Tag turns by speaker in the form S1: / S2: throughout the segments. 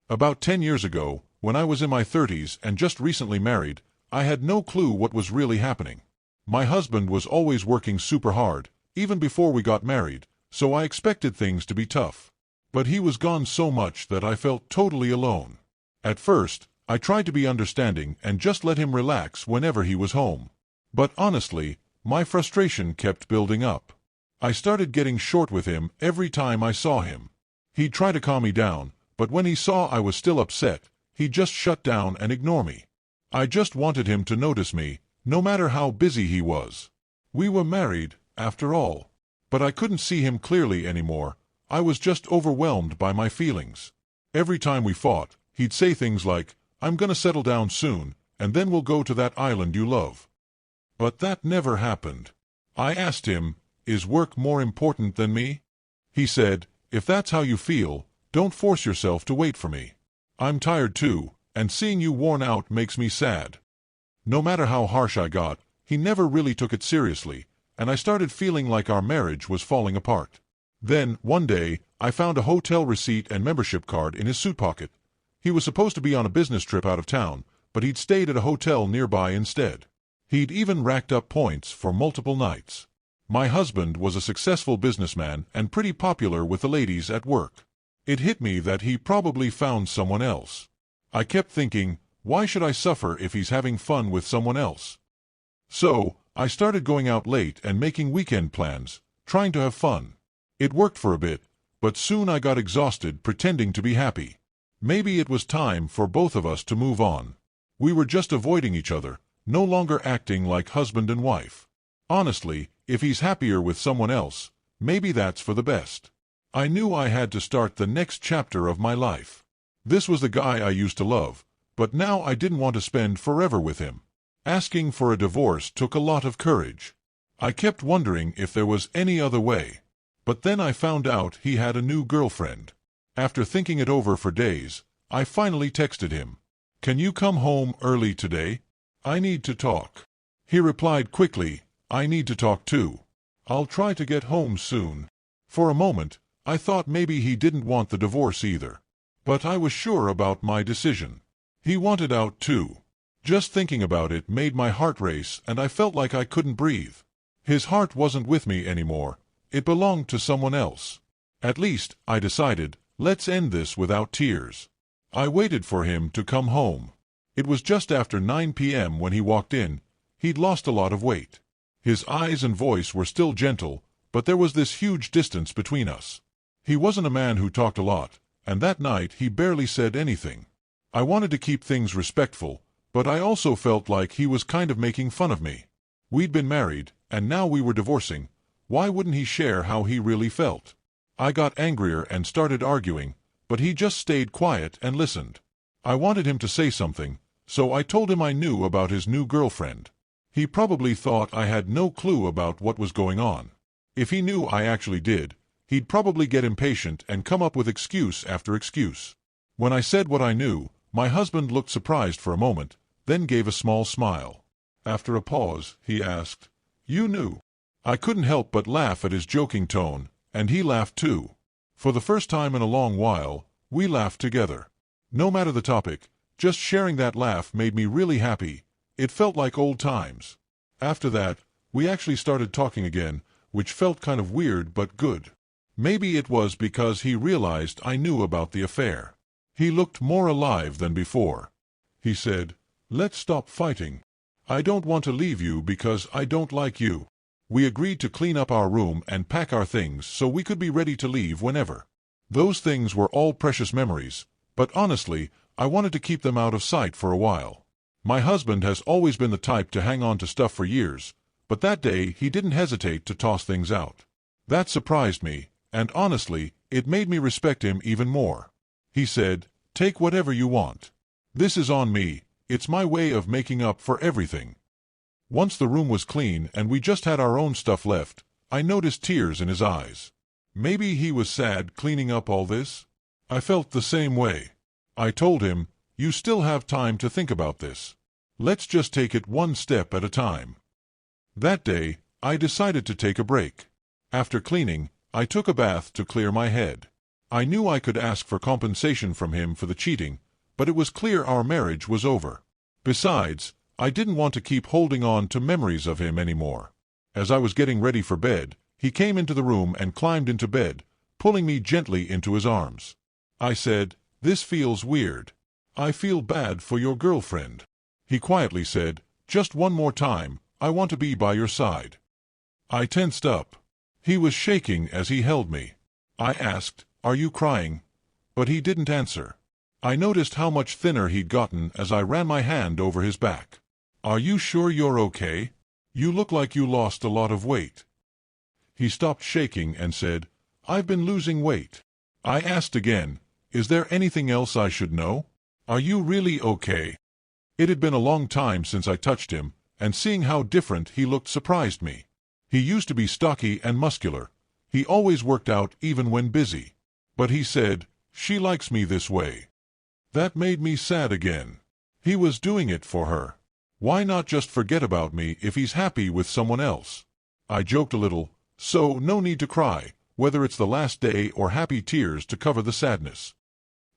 S1: About 10 years ago, when I was in my 30s and just recently married, I had no clue what was really happening. My husband was always working super hard, even before we got married, so I expected things to be tough. But he was gone so much that I felt totally alone. At first, I tried to be understanding and just let him relax whenever he was home. But honestly, my frustration kept building up. I started getting short with him every time I saw him. He'd try to calm me down, but when he saw I was still upset, he'd just shut down and ignore me. I just wanted him to notice me, no matter how busy he was. We were married, after all. But I couldn't see him clearly anymore. I was just overwhelmed by my feelings. Every time we fought, he'd say things like, "I'm gonna settle down soon, and then we'll go to that island you love." But that never happened. I asked him, "Is work more important than me?" He said, "If that's how you feel, don't force yourself to wait for me. I'm tired too, and seeing you worn out makes me sad." No matter how harsh I got, he never really took it seriously, and I started feeling like our marriage was falling apart. Then, one day, I found a hotel receipt and membership card in his suit pocket. He was supposed to be on a business trip out of town, but he'd stayed at a hotel nearby instead. He'd even racked up points for multiple nights. My husband was a successful businessman and pretty popular with the ladies at work. It hit me that he probably found someone else. I kept thinking, why should I suffer if he's having fun with someone else? So, I started going out late and making weekend plans, trying to have fun. It worked for a bit, but soon I got exhausted pretending to be happy. Maybe it was time for both of us to move on. We were just avoiding each other, no longer acting like husband and wife. Honestly, if he's happier with someone else, maybe that's for the best. I knew I had to start the next chapter of my life. This was the guy I used to love, but now I didn't want to spend forever with him. Asking for a divorce took a lot of courage. I kept wondering if there was any other way. But then I found out he had a new girlfriend. After thinking it over for days, I finally texted him, "Can you come home early today? I need to talk." He replied quickly, "I need to talk too. I'll try to get home soon." For a moment, I thought maybe he didn't want the divorce either. But I was sure about my decision. He wanted out too. Just thinking about it made my heart race and I felt like I couldn't breathe. His heart wasn't with me anymore. It belonged to someone else. At least, I decided, let's end this without tears. I waited for him to come home. It was just after 9 p.m. when he walked in. He'd lost a lot of weight. His eyes and voice were still gentle, but there was this huge distance between us. He wasn't a man who talked a lot, and that night he barely said anything. I wanted to keep things respectful, but I also felt like he was kind of making fun of me. We'd been married, and now we were divorcing. Why wouldn't he share how he really felt? I got angrier and started arguing, but he just stayed quiet and listened. I wanted him to say something, so I told him I knew about his new girlfriend. He probably thought I had no clue about what was going on. If he knew I actually did, he'd probably get impatient and come up with excuse after excuse. When I said what I knew, my husband looked surprised for a moment, then gave a small smile. After a pause, he asked, "You knew?" I couldn't help but laugh at his joking tone, and he laughed too. For the first time in a long while, we laughed together. No matter the topic, just sharing that laugh made me really happy. It felt like old times. After that, we actually started talking again, which felt kind of weird but good. Maybe it was because he realized I knew about the affair. He looked more alive than before. He said, "Let's stop fighting. I don't want to leave you because I don't like you." We agreed to clean up our room and pack our things so we could be ready to leave whenever. Those things were all precious memories, but honestly, I wanted to keep them out of sight for a while. My husband has always been the type to hang on to stuff for years, but that day he didn't hesitate to toss things out. That surprised me, and honestly, it made me respect him even more. He said, "Take whatever you want. This is on me, it's my way of making up for everything." Once the room was clean and we just had our own stuff left, I noticed tears in his eyes. Maybe he was sad cleaning up all this? I felt the same way. I told him, "You still have time to think about this. Let's just take it one step at a time." That day, I decided to take a break. After cleaning, I took a bath to clear my head. I knew I could ask for compensation from him for the cheating, but it was clear our marriage was over. Besides, I didn't want to keep holding on to memories of him anymore. As I was getting ready for bed, he came into the room and climbed into bed, pulling me gently into his arms. I said, "This feels weird. I feel bad for your girlfriend." He quietly said, "Just one more time, I want to be by your side." I tensed up. He was shaking as he held me. I asked, "Are you crying?" But he didn't answer. I noticed how much thinner he'd gotten as I ran my hand over his back. "Are you sure you're okay? You look like you lost a lot of weight." He stopped shaking and said, "I've been losing weight." I asked again, "Is there anything else I should know? Are you really okay?" It had been a long time since I touched him, and seeing how different he looked surprised me. He used to be stocky and muscular. He always worked out even when busy. But he said, "She likes me this way." That made me sad again. He was doing it for her. Why not just forget about me if he's happy with someone else? I joked a little, "So no need to cry, whether it's the last day or happy tears to cover the sadness."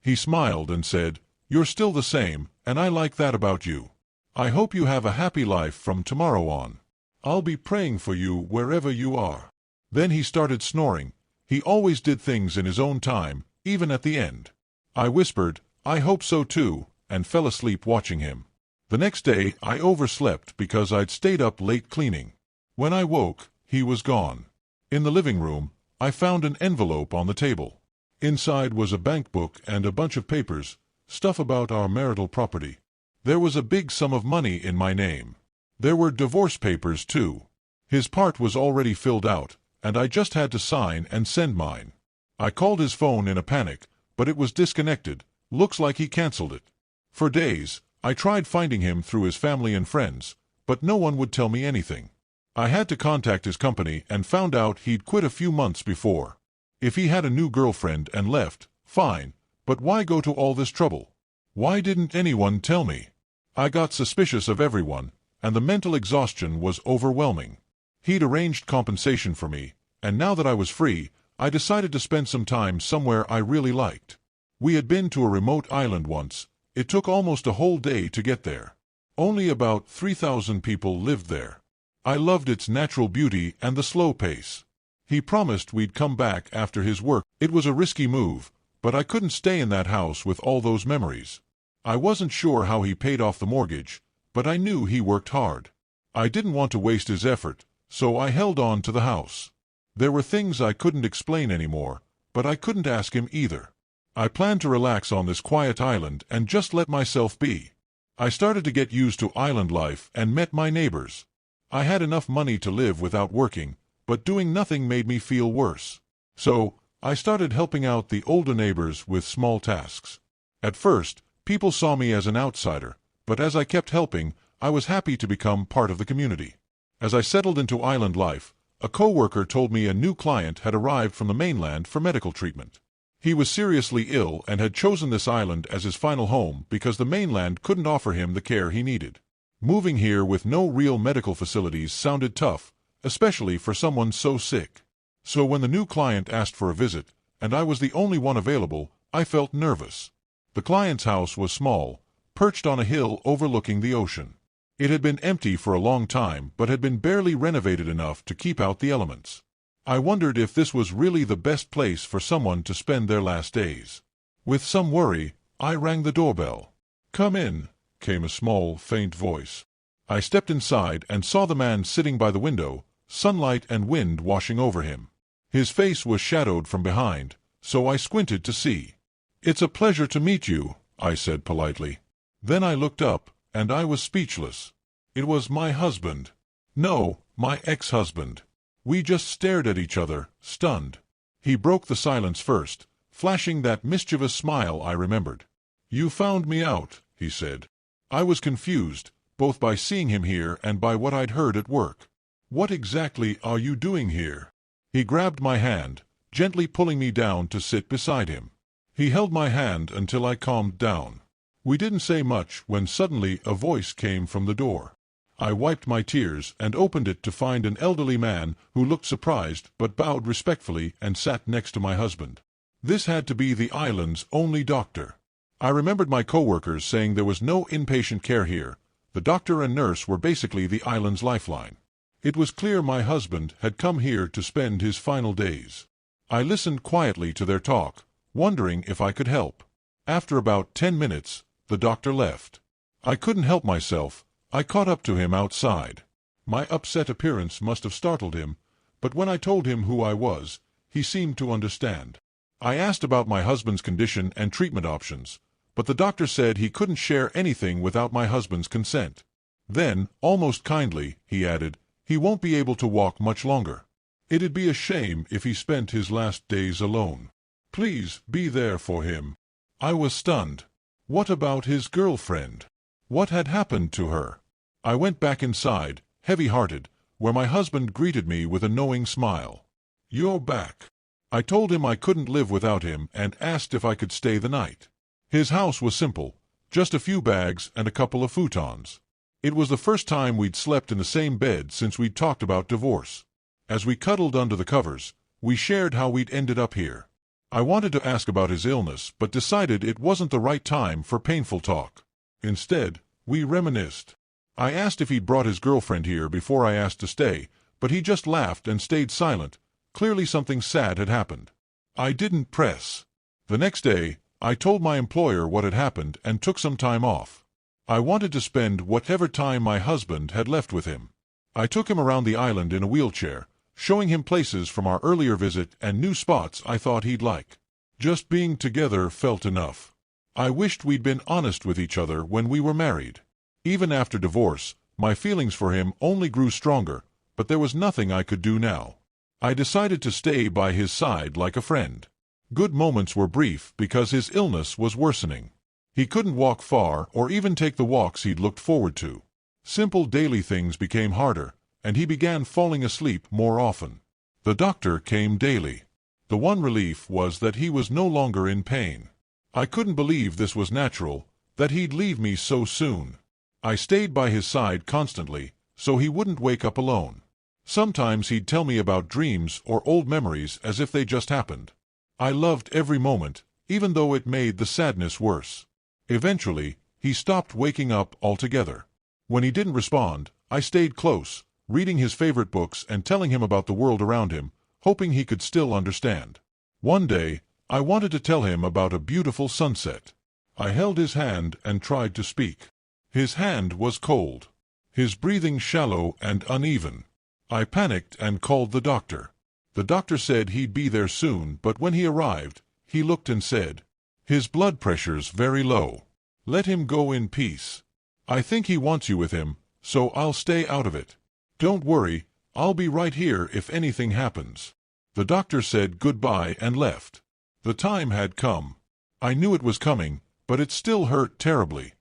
S1: He smiled and said, "You're still the same, and I like that about you. I hope you have a happy life from tomorrow on. I'll be praying for you wherever you are." Then he started snoring. He always did things in his own time, even at the end. I whispered, "I hope so too," and fell asleep watching him. The next day I overslept because I'd stayed up late cleaning. When I woke, he was gone. In the living room, I found an envelope on the table. Inside was a bank book and a bunch of papers, stuff about our marital property. There was a big sum of money in my name. There were divorce papers too. His part was already filled out, and I just had to sign and send mine. I called his phone in a panic, but it was disconnected. Looks like he canceled it. For days, I tried finding him through his family and friends, but no one would tell me anything. I had to contact his company and found out he'd quit a few months before. If he had a new girlfriend and left, fine, but why go to all this trouble? Why didn't anyone tell me? I got suspicious of everyone, and the mental exhaustion was overwhelming. He'd arranged compensation for me, and now that I was free, I decided to spend some time somewhere I really liked. We had been to a remote island once. It took almost a whole day to get there. Only about 3,000 people lived there. I loved its natural beauty and the slow pace. He promised we'd come back after his work. It was a risky move, but I couldn't stay in that house with all those memories. I wasn't sure how he paid off the mortgage, but I knew he worked hard. I didn't want to waste his effort, so I held on to the house. There were things I couldn't explain anymore, but I couldn't ask him either. I planned to relax on this quiet island and just let myself be. I started to get used to island life and met my neighbors. I had enough money to live without working, but doing nothing made me feel worse. So, I started helping out the older neighbors with small tasks. At first, people saw me as an outsider, but as I kept helping, I was happy to become part of the community. As I settled into island life, a coworker told me a new client had arrived from the mainland for medical treatment. He was seriously ill and had chosen this island as his final home because the mainland couldn't offer him the care he needed. Moving here with no real medical facilities sounded tough, especially for someone so sick. So when the new client asked for a visit, and I was the only one available, I felt nervous. The client's house was small, perched on a hill overlooking the ocean. It had been empty for a long time but had been barely renovated enough to keep out the elements. I wondered if this was really the best place for someone to spend their last days. With some worry, I rang the doorbell. "Come in," came a small, faint voice. I stepped inside and saw the man sitting by the window, sunlight and wind washing over him. His face was shadowed from behind, so I squinted to see. "It's a pleasure to meet you," I said politely. Then I looked up, and I was speechless. It was my husband. No, my ex-husband. We just stared at each other, stunned. He broke the silence first, flashing that mischievous smile I remembered. "You found me out," he said. I was confused, both by seeing him here and by what I'd heard at work. "What exactly are you doing here?" He grabbed my hand, gently pulling me down to sit beside him. He held my hand until I calmed down. We didn't say much when suddenly a voice came from the door. I wiped my tears and opened it to find an elderly man who looked surprised but bowed respectfully and sat next to my husband. This had to be the island's only doctor. I remembered my coworkers saying there was no inpatient care here. The doctor and nurse were basically the island's lifeline. It was clear my husband had come here to spend his final days. I listened quietly to their talk, wondering if I could help. After about 10 minutes, the doctor left. I couldn't help myself. I caught up to him outside. My upset appearance must have startled him, but when I told him who I was, he seemed to understand. I asked about my husband's condition and treatment options, but the doctor said he couldn't share anything without my husband's consent. Then, almost kindly, he added, he won't be able to walk much longer. It'd be a shame if he spent his last days alone. Please be there for him. I was stunned. What about his girlfriend? What had happened to her? I went back inside, heavy-hearted, where my husband greeted me with a knowing smile. You're back. I told him I couldn't live without him and asked if I could stay the night. His house was simple, just a few bags and a couple of futons. It was the first time we'd slept in the same bed since we'd talked about divorce. As we cuddled under the covers, we shared how we'd ended up here. I wanted to ask about his illness, but decided it wasn't the right time for painful talk. Instead, we reminisced. I asked if he'd brought his girlfriend here before I asked to stay, but he just laughed and stayed silent. Clearly something sad had happened. I didn't press. The next day, I told my employer what had happened and took some time off. I wanted to spend whatever time my husband had left with him. I took him around the island in a wheelchair, showing him places from our earlier visit and new spots I thought he'd like. Just being together felt enough. I wished we'd been honest with each other when we were married. Even after divorce, my feelings for him only grew stronger, but there was nothing I could do now. I decided to stay by his side like a friend. Good moments were brief because his illness was worsening. He couldn't walk far or even take the walks he'd looked forward to. Simple daily things became harder, and he began falling asleep more often. The doctor came daily. The one relief was that he was no longer in pain. I couldn't believe this was natural, that he'd leave me so soon. I stayed by his side constantly, so he wouldn't wake up alone. Sometimes he'd tell me about dreams or old memories as if they just happened. I loved every moment, even though it made the sadness worse. Eventually, he stopped waking up altogether. When he didn't respond, I stayed close, reading his favorite books and telling him about the world around him, hoping he could still understand. One day, I wanted to tell him about a beautiful sunset. I held his hand and tried to speak. His hand was cold. His breathing shallow and uneven. I panicked and called the doctor. The doctor said he'd be there soon, but when he arrived, he looked and said, "His blood pressure's very low. Let him go in peace. I think he wants you with him, so I'll stay out of it. Don't worry, I'll be right here if anything happens." The doctor said goodbye and left. The time had come. I knew it was coming, but it still hurt terribly.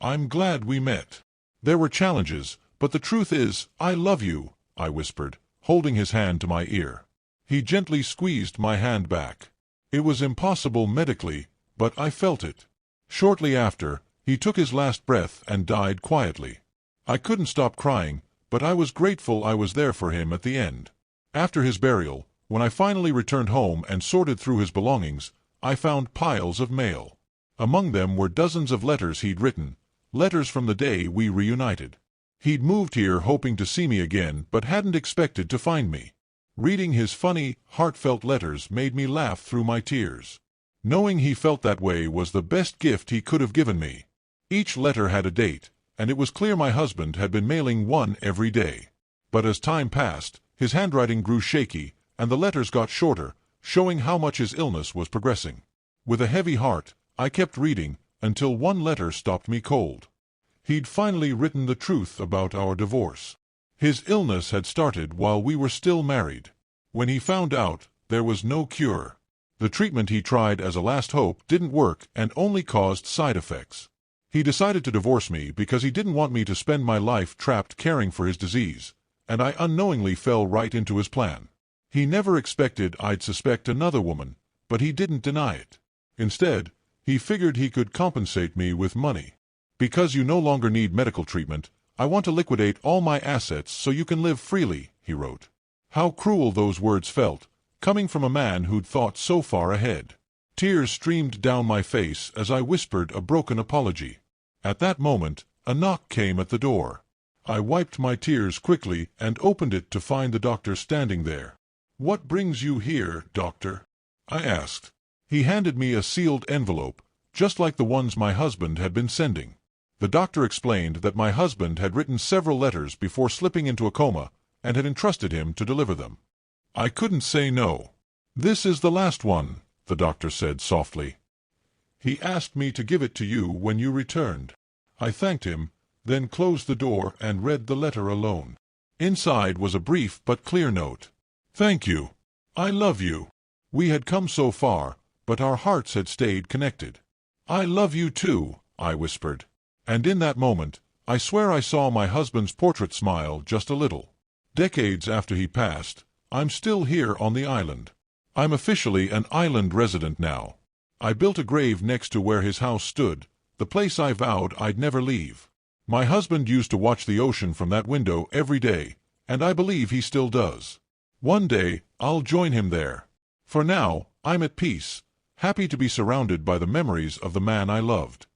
S1: I'm glad we met. There were challenges, but the truth is, I love you, I whispered, holding his hand to my ear. He gently squeezed my hand back. It was impossible medically, but I felt it. Shortly after, he took his last breath and died quietly. I couldn't stop crying, but I was grateful I was there for him at the end. After his burial, when I finally returned home and sorted through his belongings, I found piles of mail. Among them were dozens of letters he'd written, letters from the day we reunited. He'd moved here hoping to see me again, but hadn't expected to find me. Reading his funny, heartfelt letters made me laugh through my tears. Knowing he felt that way was the best gift he could have given me. Each letter had a date, and it was clear my husband had been mailing one every day. But as time passed, his handwriting grew shaky, and the letters got shorter, showing how much his illness was progressing. With a heavy heart, I kept reading, until one letter stopped me cold. He'd finally written the truth about our divorce. His illness had started while we were still married. When he found out, there was no cure. The treatment he tried as a last hope didn't work and only caused side effects. He decided to divorce me because he didn't want me to spend my life trapped caring for his disease, and I unknowingly fell right into his plan. He never expected I'd suspect another woman, but he didn't deny it. Instead, he figured he could compensate me with money. "Because you no longer need medical treatment, I want to liquidate all my assets so you can live freely," he wrote. How cruel those words felt, coming from a man who'd thought so far ahead. Tears streamed down my face as I whispered a broken apology. At that moment, a knock came at the door. I wiped my tears quickly and opened it to find the doctor standing there. "What brings you here, doctor?" I asked. He handed me a sealed envelope, just like the ones my husband had been sending. The doctor explained that my husband had written several letters before slipping into a coma and had entrusted him to deliver them. I couldn't say no. "This is the last one," the doctor said softly. "He asked me to give it to you when you returned." I thanked him, then closed the door and read the letter alone. Inside was a brief but clear note. "Thank you. I love you." We had come so far, but our hearts had stayed connected. "I love you too," I whispered. And in that moment, I swear I saw my husband's portrait smile just a little. Decades after he passed, I'm still here on the island. I'm officially an island resident now. I built a grave next to where his house stood, the place I vowed I'd never leave. My husband used to watch the ocean from that window every day, and I believe he still does. One day, I'll join him there. For now, I'm at peace, happy to be surrounded by the memories of the man I loved.